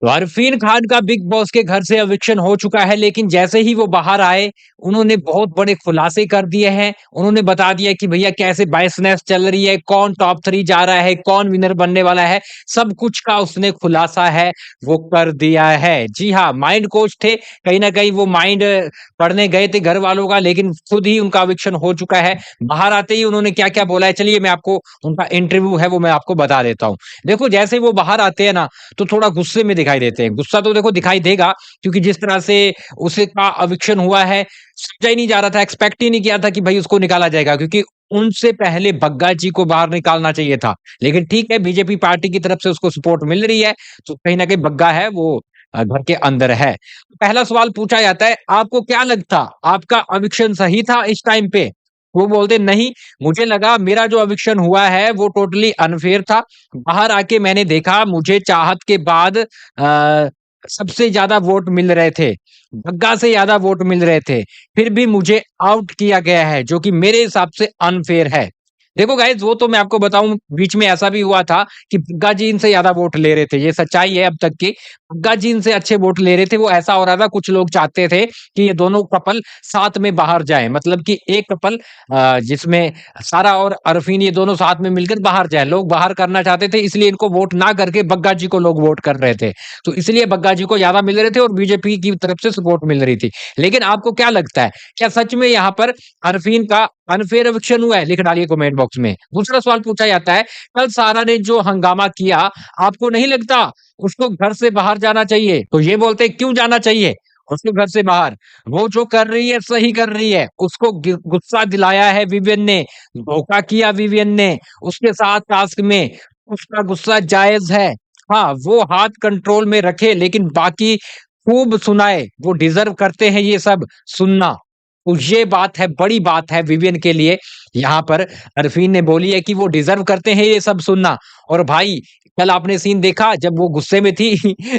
तो अरफीन खान का big boss के घर से एविक्शन हो चुका है, लेकिन जैसे ही वो बाहर आए, उन्होंने बहुत बड़े खुलासे कर दिए हैं। उन्होंने बता दिया कि भैया कैसे बायसनेस चल रही है, कौन टॉप 3 जा रहा है, कौन विनर बनने वाला है, सब कुछ का उसने खुलासा है, वो कर दिया है। जी हाँ, माइंड कोच थे, कहीं न कहीं वो माइंड पढ़ने गए थे घर वालों का, लेकिन खुद ही उनका एविक्शन हो चुका है। बाहर आते ही उन्होंने क्या-क्या बोला है, चलिए मैं आपको उनका इंटरव्यू है वो मैं आपको बता देता हूँ। देखो जैसे ही वो बाहर आते हैं ना, तो थोड़ा गुस्से में दिखाई देते हैं। गुस्सा तो देखो दिखाई देगा, क्योंकि जिस तरह से उसका एविक्शन हुआ है, समझा ही नहीं जा रहा था, एक्सपेक्ट ही नहीं किया था कि भई उसको निकाला जाएगा, क्योंकि उनसे पहले बग्गा जी को बाहर निकालना चाहिए था। लेकिन ठीक है, बीजेपी पार्टी की तरफ से उसको सपोर्ट मिल रही है, तो कहीं न कहीं बग्गा है वो घर के अंदर है। तो पहला सवाल पूछा जाता है, आपको क्या लगता, आपका एविक्शन सही था इस टाइम पे? वो बोलते नहीं, मुझे लगा मेरा जो एविक्शन हुआ है वो टोटली अनफेयर था। बाहर आके मैंने देखा, मुझे चाहत के बाद सबसे ज़्यादा वोट मिल रहे थे, बग्गा से ज़्यादा वोट मिल रहे थे, फिर भी मुझे आउट किया गया है, जो कि मेरे हिसाब से अनफेयर है। देखो गाइज़, वो तो मैं आपको बताऊँ, बीच में ऐसा भी हुआ था कि बग्गा जी इनसे ज़्यादा वोट ले रहे थे, ये सच्चाई है अब तक की। बग्गा जी इनसे अच्छे वोट ले रहे थे, वो ऐसा हो रहा था, कुछ लोग चाहते थे कि ये दोनों कपल साथ में बाहर जाएँ, मतलब कि एक कपल जिसमें सारा और अरफीन ये दोनों साथ में मिलकर बाहर जाएँ। लोग बाहर करना चाहते थे, इसलिए इनको वोट ना करके बग्गा जी को लोग वोट कर रहे थे। तो इसलिए बग्गा जी को ज़्यादा मिल रहे थे और बीजेपी की तरफ से सपोर्ट मिल रही थी। लेकिन आपको क्या लगता है, क्या सच में यहाँ पर अरफीन का अनफेयर एविक्शन हुआ है? लिख डालिए कमेंट बॉक्स में। दूसरा सवाल पूछा जाता है, कल सारा ने जो हंगामा किया, आपको नहीं लगता उसको घर से बाहर जाना चाहिए? तो ये बोलते हैं, क्यों जाना चाहिए उसको घर से बाहर? वो जो कर रही है सही कर रही है। उसको गुस्सा दिलाया है विवियन ने, धोखा किया विवियन ने उसके साथ टास्क में, उसका गुस्सा जायज है। हाँ, वो हाथ कंट्रोल में रखे, लेकिन बाकी खूब सुनाए, वो डिजर्व करते हैं ये सब सुनना। तो ये बात है, बड़ी बात है विवियन के लिए। यहाँ पर अरफीन ने बोली है कि वो डिजर्व करते हैं ये सब सुनना। और भाई, कल आपने सीन देखा जब वो गुस्से में थी,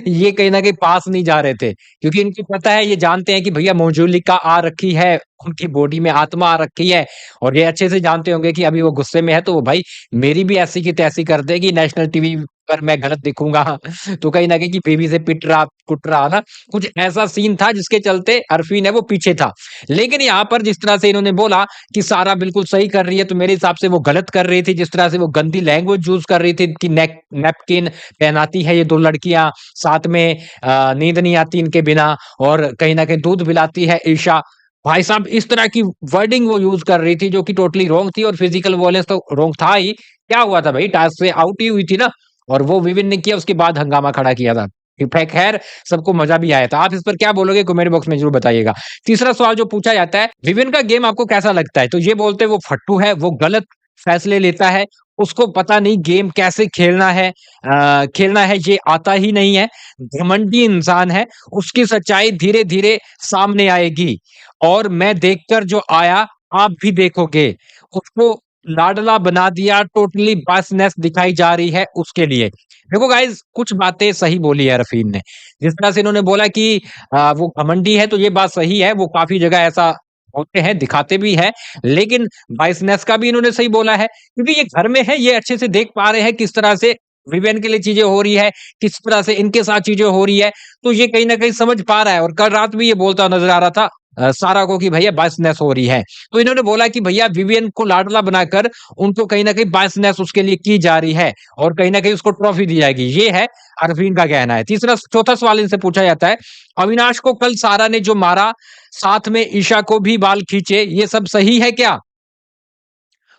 ये कहीं न कहीं पास नहीं जा रहे थे, क्योंकि इनको पता है, ये जानते हैं कि भैया मंजूलिका आ रखी है, उनकी बॉडी में आत्मा आ रखी है, और ये अच्छे से जानते होंगे कि अभी वो गुस्से में है, तो वो भाई मेरी भी ऐसी की तैसी कर देगी, नेशनल टीवी पर मैं गलत दिखूँगा। तो कहीं न कहीं कि बीवी से पिट रहा, कुट रहा ना, कुछ ऐसा सीन था जिसके चलते अरफीन है वो पीछे था। लेकिन यहाँ पर जिस तरह से इन्होंने बोला कि सारा बिल्कुल सही कर रही है, तो मेरे हिसाब से वो गलत कर रही थी। जिस तरह से वो गंदी लैंग्वेज यूज़ कर रही थी कि नैपकिन पहनाती है ये 2 लड़कियाँ, साथ में नींद नहीं आती इनके बिना, और कहीं न कहीं दूध पिलाती है ईशा। भाई साहब, इस तरह की वर्डिंग वो यूज़ कर रही थी, जो कि टोटली रॉन्ग थी, और फिजिकल वायलेंस तो रॉन्ग था ही। क्या हुआ था भई, टास्क से आउट ही हुई थी ना, और वो विविन ने किया, उसके बाद हंगामा खड़ा किया था। खैर, सबको मज़ा भी आया था। आप इस पर क्या बोलोगे, कमेंट बॉक्स में ज़रूर बताइएगा। तीसरा सवाल जो पूछा जाता है, विविन का गेम आपको कैसा लगता है? तो ये बोलते हैं वो फट्टू है, वो गलत फैसले लेता है, उसको पता नहीं गेम कैसे खेलना है ये आता ही नहीं है, घमंडी इंसान है, उसकी सच्चाई धीरे-धीरे सामने आएगी, और मैं देखकर जो आया, आप भी देखोगे। उसको लाडला बना दिया, टोटली बायसनेस दिखाई जा रही है उसके लिए। देखो गाइज़, कुछ बातें सही बोली है रफ़ीन ने। जिस तरह से इन्होंने बोला कि वो घमंडी है, तो ये बात सही है, वो काफ़ी जगह ऐसा होते हैं, दिखाते भी हैं। लेकिन बायसनेस का भी इन्होंने सही बोला है, क्योंकि ये घर में है, ये अच्छे से देख पा रहे हैं किस तरह से विवियन के लिए चीज़ें हो रही है, किस तरह से इनके साथ चीज़ें हो रही है, तो ये कहीं न कहीं समझ पा रहा है, और कल रात भी ये बोलता नज़र आ रहा था सारा को कि भैया बायसनेस हो रही है। तो इन्होंने बोला कि भैया विवियन को लाडला बनाकर उनको कहीं न कहीं बायसनेस उसके लिए की जा रही है, और कहीं न कहीं उसको ट्रॉफी दी जाएगी। ये है अरविंद का कहना है। चौथा सवाल इनसे पूछा जाता है, अविनाश को कल सारा ने जो मारा, साथ में ईशा को भी बाल खींचे, ये सब सही है क्या?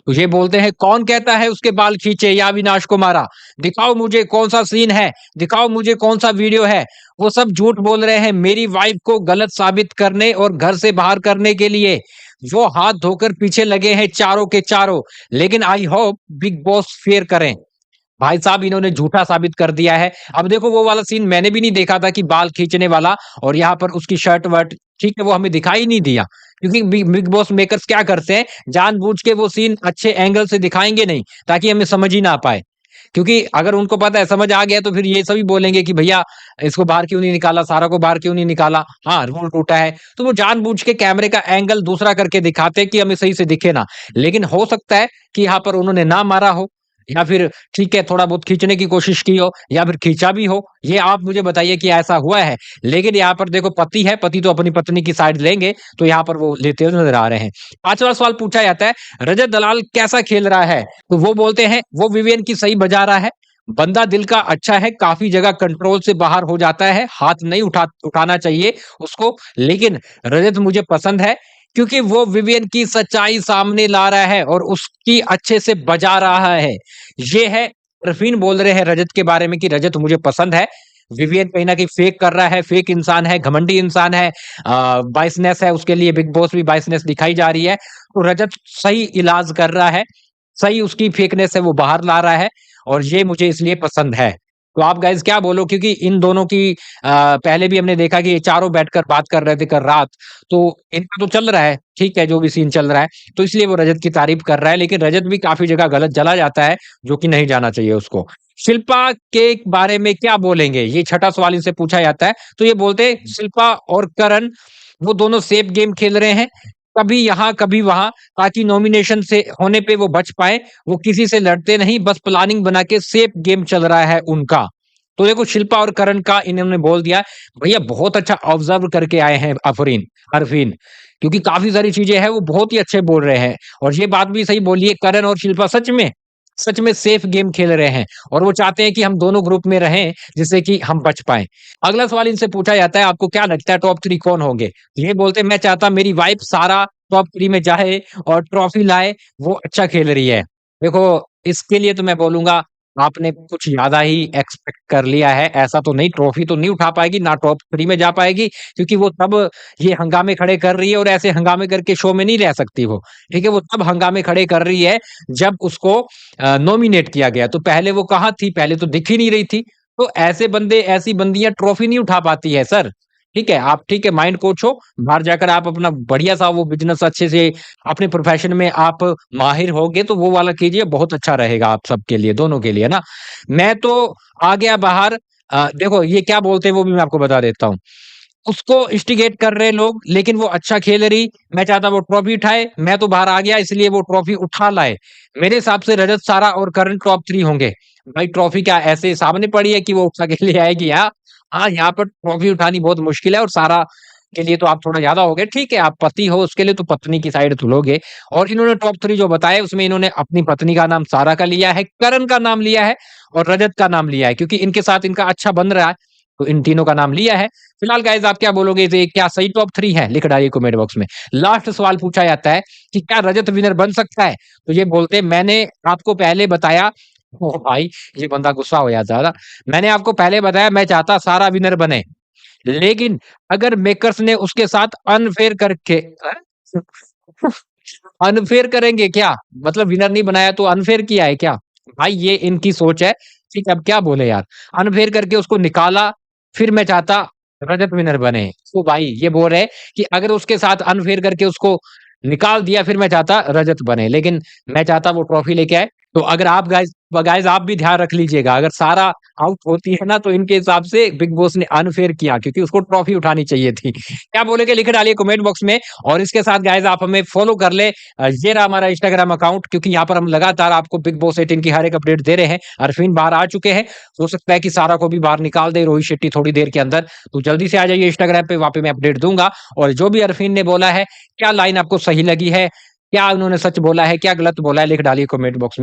तो ये बोलते हैं, कौन कहता है उसके बाल खींचे या अविनाश को मारा? दिखाओ मुझे कौन-सा सीन है, दिखाओ मुझे कौन-सा वीडियो है। वो सब झूठ बोल रहे हैं मेरी वाइफ को गलत साबित करने और घर से बाहर करने के लिए। वो हाथ धोकर पीछे लगे हैं चारों के चारों, लेकिन I hope big boss fair करें। भाई साहब, इन्होंने झूठा साबित कर दिया है। अब देखो, वो वाला सीन मैंने भी नहीं देखा था कि बाल खींचने वाला, और यहाँ पर उसकी शर्ट-वर्ट, ठीक है, वो हमें दिखाई ही नहीं दिया। क्योंकि बिग बॉस मेकर्स क्या करते हैं, जानबूझ के वो सीन अच्छे एंगल से दिखाएँगे नहीं, ताकि हमें समझ ही ना पाए। क्योंकि अगर उनको पता है, समझ आ गया, तो फिर ये सभी बोलेंगे कि भैया इसको बाहर क्यों नहीं निकाला, सारा को बाहर क्यों नहीं निकाला? हाँ, रूल टूटा है। तो वो जानबूझ के कैमरे का एंगल दूसरा करके दिखाते हैं कि हमें सही से दिखे ना। लेकिन हो सकता है कि यहाँ पर उन्होंने ना मारा हो, या फिर ठीक है थोड़ा बहुत खींचने की कोशिश की हो या फिर खींचा भी हो, ये आप मुझे बताइए कि ऐसा हुआ है। लेकिन यहाँ पर देखो पति है, पति तो अपनी पत्नी की साइड लेंगे, तो यहाँ पर वो लेते हुए नज़र आ रहे हैं। 5वां सवाल पूछा जाता है, रजत दलाल कैसा खेल रहा है? तो वो बोलते हैं, वो विवियन की सही बजा रहा है, बंदा दिल का अच्छा है, काफ़ी जगह कंट्रोल से बाहर हो जाता है, हाथ नहीं उठाना चाहिए उसको, लेकिन रजत मुझे पसंद है क्योंकि वो विवियन की सच्चाई सामने ला रहा है और उसकी अच्छे से बजा रहा है। ये है रफ़ीन बोल रहे हैं रजत के बारे में कि रजत मुझे पसंद है। विवियन कहीं न कहीं फेक कर रहा है, फेक इंसान है, घमंडी इंसान है, बायसनेस है, उसके लिए बिग बॉस भी बायसनेस दिखाई जा रही है। तो रजत सही इलाज कर रहा है, सही उसकी फेकनेस है वो बाहर ला रहा है और ये मुझे इसलिए पसंद है। तो आप गाइज़ क्या बोलो क्योंकि इन दोनों की पहले भी हमने देखा कि ये चारों बैठकर बात कर रहे थे कल रात, तो इनका तो चल रहा है, ठीक है, जो भी सीन चल रहा है, तो इसलिए वो रजत की तारीफ़ कर रहा है, लेकिन रजत भी काफ़ी जगह गलत चला जाता है, जो कि नहीं जाना चाहिए उसको। शिल्पा के बारे में क्या बोलेंगे? ये छठा सवाल इनसे पूछा जाता है, तो ये बोलते हैं शिल्पा और करण वो दोनों सेफ गेम खेल रहे हैं, कभी यहाँ, कभी वहाँ, ताकि नॉमिनेशन से होने पे वो बच पाएँ, वो किसी से लड़ते नहीं, बस प्लानिंग बना के सेफ गेम चल रहा है उनका। तो देखो शिल्पा और करण का इन्होंने बोल दिया, भैया बहुत अच्छा ऑब्ज़र्व करके आए हैं अरफीन, क्योंकि काफ़ी सारी चीज़ें हैं, वो बहुत ही अच्छे बोल रहे हैं और ये बात भी सही बोली है, करण और शिल्पा सच में सेफ गेम खेल रहे हैं और वो चाहते हैं कि हम दोनों ग्रुप में रहें, जिससे कि हम बच पाएँ। अगला सवाल इनसे पूछा जाता है, आपको क्या लगता है टॉप 3 कौन होंगे? ये बोलते हैं, मैं चाहता मेरी वाइफ़ सारा टॉप 3 में जाए और ट्रॉफी लाए, वो अच्छा खेल रही है। देखो, इसके लिए तो मैं बोलूँगा आपने कुछ ज़्यादा ही एक्सपेक्ट कर लिया है, ऐसा तो नहीं ट्रॉफी तो नहीं उठा पाएगी, ना टॉप 3 में जा पाएगी, क्योंकि वो तब ये हंगामे खड़े कर रही है और ऐसे हंगामे करके शो में नहीं रह सकती वो, ठीक है? वो तब हंगामे खड़े कर रही है, जब उसको नॉमिनेट किया गया, तो पहले वो कहाँ थी? पहले तो दिख ही नहीं रही थी। तो ऐसे बंदे, ऐसी बंदियाँ ट्रॉफी नहीं उठा पाती है सर, ठीक है? आप ठीक है माइंड कोच हो, बाहर जाकर आप अपना बढ़िया-सा वो बिज़नेस अच्छे से अपने प्रोफ़ेशन में आप माहिर होगे, तो वो वाला कीजिए, बहुत अच्छा रहेगा आप सबके लिए, दोनों के लिए ना। मैं तो आ गया बाहर देखो ये क्या बोलते हैं वो भी मैं आपको बता देता हूँ। उसको इंस्टिगेट कर रहे हैं लोग, लेकिन वो अच्छा खेल रही, मैं चाहता वो ट्रॉफी उठाए, मैं तो बाहर आ गया इसलिए वो ट्रॉफी उठा लाए। मेरे हिसाब से रजत, सारा और करण टॉप 3 होंगे। भाई ट्रॉफी क्या ऐसे सामने पड़ी है कि वो उठा के ले आएगी? हाँ, हाँ, यहाँ पर ट्रॉफी उठानी बहुत मुश्किल है और सारा के लिए तो आप थोड़ा ज़्यादा हो गए। ठीक है, आप पति हो उसके लिए तो पत्नी की साइड तो लोगे और इन्होंने टॉप 3 जो बताए उसमें इन्होंने अपनी पत्नी का नाम सारा का लिया है, करण का नाम लिया है और रजत का नाम लिया है क्योंकि इनके साथ इनका अच्छा बन रहा है, तो इन तीनों का नाम लिया है। फिलहाल गाइज़ आप क्या बोलोगे ये क्या सही टॉप 3 है? लिख डालिए कमेंट बॉक्स में। लास्ट सवाल पूछा जाता है कि क्या रजत विनर बन सकता है? तो ये बोलते हैं मैंने आपको पहले बताया ओह भाई! ये बंदा गुस्सा हो जाता है ना। मैंने आपको पहले बताया मैं चाहता सारा विनर बने, लेकिन अगर मेकर्स ने उसके साथ अनफेयर करके अनफेयर करेंगे क्या? मतलब विनर नहीं बनाया तो अनफेयर किया है क्या? भाई ये इनकी सोच है, ठीक है अब क्या बोले यार? अनफेयर करके उसको निकाला, फिर मैं चाहता रजत विनर बने। तो भाई ये बोल रहे हैं कि अगर उसके साथ अनफेयर करके उसको निकाल दिया फिर मैं चाहता रजत बने, लेकिन मैं चाहता वो ट्रॉफी लेके आए। तो अगर आप गाइज़ आप भी ध्यान रख लीजिएगा, अगर सारा आउट होती है ना तो इनके हिसाब से बिग बॉस ने अनफेयर किया क्योंकि उसको ट्रॉफी उठानी चाहिए थी। क्या बोलेंगे लिख डालिए कमेंट बॉक्स में और इसके साथ गाइज़ आप हमें फॉलो कर लें। ये रहा हमारा इंस्टाग्राम अकाउंट क्योंकि यहाँ पर हम लगातार आपको बिग बॉस 18 की हर एक अपडेट दे रहे हैं। अरफीन बाहर आ चुके हैं, हो सकता है कि सारा को भी बाहर निकाल दे रोहित शेट्टी थोड़ी देर के अंदर। तो जल्दी से आ जाइए इंस्टाग्राम पे, वहाँ पे मैं अपडेट दूँगा और जो भी अरफीन ने बोला है, क्या लाइन आपको सही लगी है? क्या उन्होंने सच बोला है, क्या गलत बोला है? लिख डालिए कमेंट बॉक्स में।